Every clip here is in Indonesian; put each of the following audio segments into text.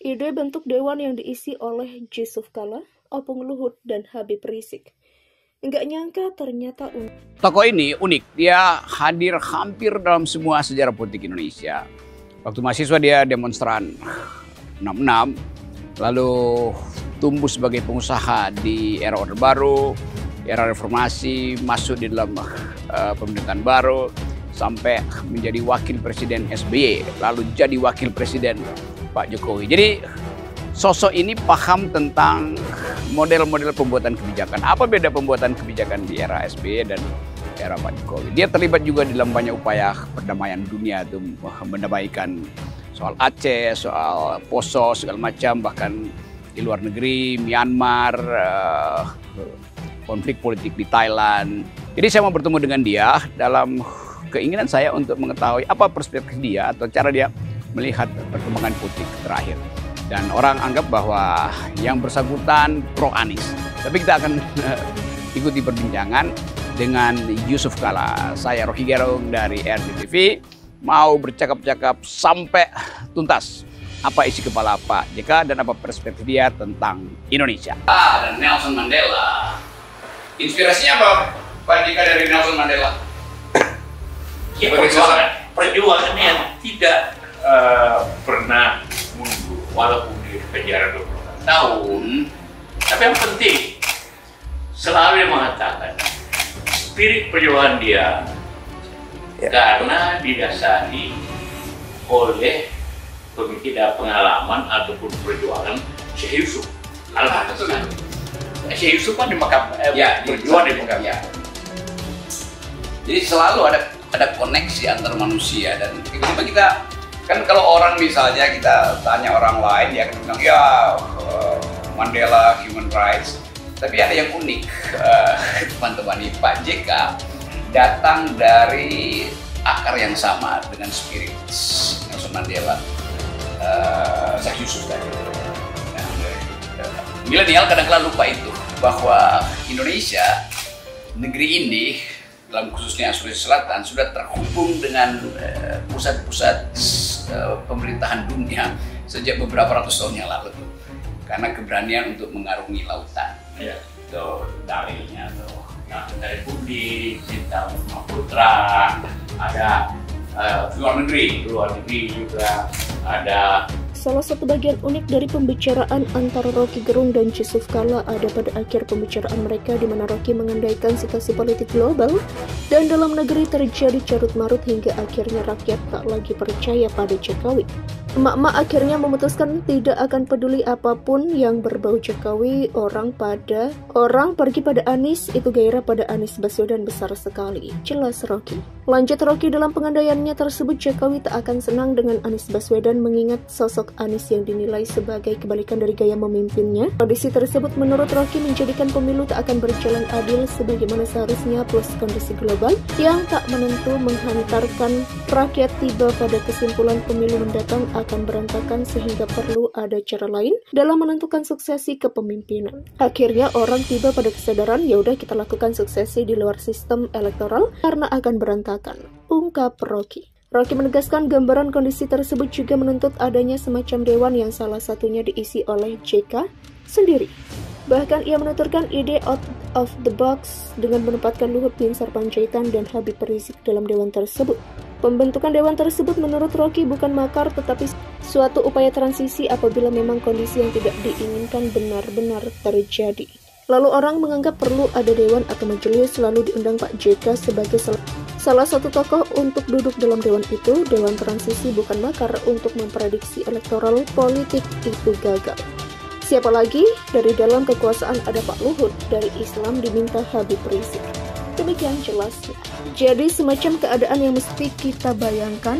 Ide bentuk dewan yang diisi oleh Yusuf Kala, Opung Luhut, dan Habib Rizik. Nggak nyangka ternyata unik. Tokoh ini unik, dia hadir hampir dalam semua sejarah politik Indonesia. Waktu mahasiswa dia demonstran 66, lalu tumbuh sebagai pengusaha di era Orde Baru, era reformasi, masuk di dalam pemerintahan baru, sampai menjadi wakil presiden SBY, lalu jadi wakil presiden Pak Jokowi. Jadi sosok ini paham tentang model-model pembuatan kebijakan. Apa beda pembuatan kebijakan di era SBY dan era Pak Jokowi? Dia terlibat juga dalam banyak upaya perdamaian dunia, itu mendamaikan soal Aceh, soal Poso, segala macam, bahkan di luar negeri, Myanmar, konflik politik di Thailand. Jadi saya mau bertemu dengan dia dalam keinginan saya untuk mengetahui apa perspektif dia atau cara dia melihat perkembangan politik terakhir. Dan orang anggap bahwa yang bersangkutan pro Anies. Tapi kita akan ikuti perbincangan dengan Yusuf Kala. Saya Rocky Gerung dari RCTV, mau bercakap-cakap sampai tuntas apa isi kepala Pak JK dan apa perspektif dia tentang Indonesia. Dan Nelson Mandela. Inspirasinya apa Pak JK dari Nelson Mandela? Ya, perjuangan yang tidak pernah mundur walaupun di penjara 20 tahun. Tapi yang penting selalu dia mengatakan spirit perjuangan dia karena didasari oleh pemikiran, pengalaman ataupun perjuangan Syekh Yusuf Al-Hasan. Syekh Yusuf kan di makam berjuang di makam. Jadi selalu ada koneksi antar manusia, dan tiba-tiba kita kan, kalau orang misalnya kita tanya orang lain, dia akan bilang ya Mandela, human rights. Tapi ada yang unik, teman-teman, Pak JK datang dari akar yang sama dengan spirit Nelson Mandela, Syekh Yusuf tadi. Milenial kadang-kadang lupa itu, bahwa Indonesia, negeri ini, dalam khususnya Sulawesi Selatan, sudah terhubung dengan pusat-pusat pemerintahan dunia sejak beberapa ratus tahun yang lalu, karena keberanian untuk mengarungi lautan. Ya, itu dalilnya tuh. Nah, dari Budi, Cinta Putra, ada luar negeri juga ada. Salah satu bagian unik dari pembicaraan antara Rocky Gerung dan Yusuf Kala ada pada akhir pembicaraan mereka, di mana Rocky mengandaikan situasi politik global dan dalam negeri terjadi carut-marut hingga akhirnya rakyat tak lagi percaya pada Jokowi. Emak-emak akhirnya memutuskan tidak akan peduli apapun yang berbau Jokowi. Orang pergi pada Anies, itu gairah pada Anies Baswedan besar sekali. Jelas Rocky. Lanjut Rocky dalam pengandaiannya tersebut, Jokowi tak akan senang dengan Anies Baswedan mengingat sosok Anies yang dinilai sebagai kebalikan dari gaya memimpinnya. Kondisi tersebut menurut Rocky menjadikan pemilu tak akan berjalan adil sebagaimana seharusnya, plus kondisi global yang tak menentu menghantarkan rakyat tiba pada kesimpulan pemilu mendatang akan berantakan, sehingga perlu ada cara lain dalam menentukan suksesi kepemimpinan. Akhirnya orang tiba pada kesadaran, yaudah kita lakukan suksesi di luar sistem elektoral karena akan berantakan, ungkap Rocky. Rocky menegaskan gambaran kondisi tersebut juga menuntut adanya semacam dewan yang salah satunya diisi oleh JK sendiri. Bahkan ia menuturkan ide out of the box dengan menempatkan Luhut Binsar Panjaitan dan Habib Rizik dalam dewan tersebut. Pembentukan dewan tersebut menurut Rocky bukan makar, tetapi suatu upaya transisi apabila memang kondisi yang tidak diinginkan benar-benar terjadi. Lalu orang menganggap perlu ada dewan atau majelis, lalu diundang Pak JK sebagai salah satu tokoh untuk duduk dalam dewan itu. Dewan transisi bukan makar untuk memprediksi elektoral politik itu gagal. Siapa lagi? Dari dalam kekuasaan ada Pak Luhut, dari Islam diminta Habib Rizik. Demikian jelasnya. Jadi semacam keadaan yang mesti kita bayangkan,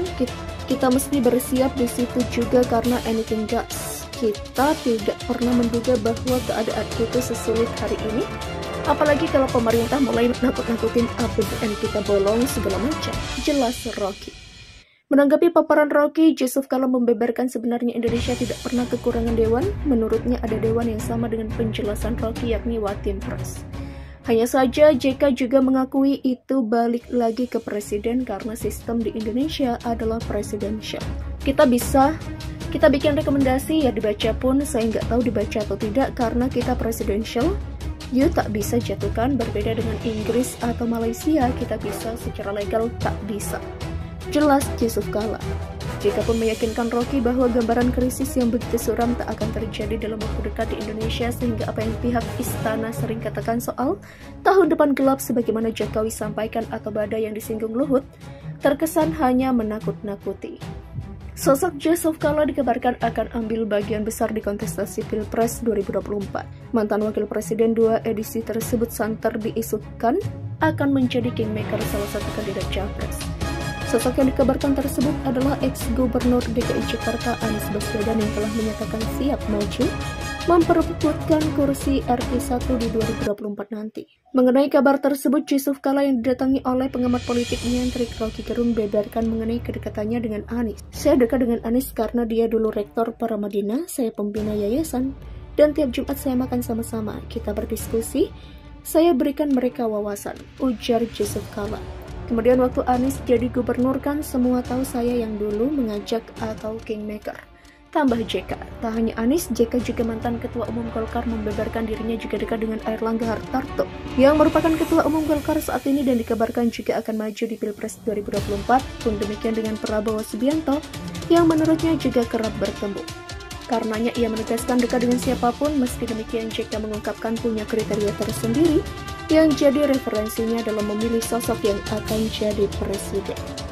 kita mesti bersiap di situ juga, karena anything goes. Kita tidak pernah menduga bahwa keadaan itu sesulit hari ini. Apalagi kalau pemerintah mulai nakut-nakutin APBN kita bolong segala macam. Jelas Rocky. Menanggapi paparan Rocky, Yusuf Kala membeberkan sebenarnya Indonesia tidak pernah kekurangan dewan. Menurutnya ada dewan yang sama dengan penjelasan Rocky, yakni Watim Pres. Hanya saja JK juga mengakui itu balik lagi ke presiden karena sistem di Indonesia adalah presidensial. Kita Kita bikin rekomendasi ya dibaca pun saya nggak tahu dibaca atau tidak karena kita presidential. You tak bisa jatuhkan, berbeda dengan Inggris atau Malaysia, kita bisa secara legal tak bisa. Jelas Yusuf Kala. Jika pun meyakinkan Rocky bahwa gambaran krisis yang begitu suram tak akan terjadi dalam waktu dekat di Indonesia, sehingga apa yang pihak istana sering katakan soal tahun depan gelap sebagaimana Jokowi sampaikan atau badai yang disinggung Luhut, terkesan hanya menakut-nakuti. Sosok Yusuf Kala dikabarkan akan ambil bagian besar di kontestasi Pilpres 2024. Mantan Wakil Presiden 2 edisi tersebut santer diisukan akan menjadi kingmaker salah satu kandidat capres. Sosok yang dikabarkan tersebut adalah ex-gubernur DKI Jakarta Anies Baswedan yang telah menyatakan siap maju memperebutkan kursi RI 1 di 2024 nanti. Mengenai kabar tersebut, Yusuf Kala yang didatangi oleh pengamat politik nyentrik Rocky Gerung beberkan mengenai kedekatannya dengan Anies. Saya dekat dengan Anies karena dia dulu rektor Paramadina, saya pembina yayasan, dan tiap Jumat saya makan sama-sama. Kita berdiskusi, saya berikan mereka wawasan, ujar Yusuf Kala. Kemudian waktu Anies jadi gubernur kan semua tahu saya yang dulu mengajak atau kingmaker. Tambah JK, tak hanya Anies, JK juga mantan Ketua Umum Golkar membeberkan dirinya juga dekat dengan Airlangga Hartarto yang merupakan Ketua Umum Golkar saat ini dan dikabarkan juga akan maju di Pilpres 2024, pun demikian dengan Prabowo Subianto yang menurutnya juga kerap bertemu. Karenanya ia menegaskan dekat dengan siapapun, meski demikian JK mengungkapkan punya kriteria tersendiri yang jadi referensinya dalam memilih sosok yang akan jadi presiden.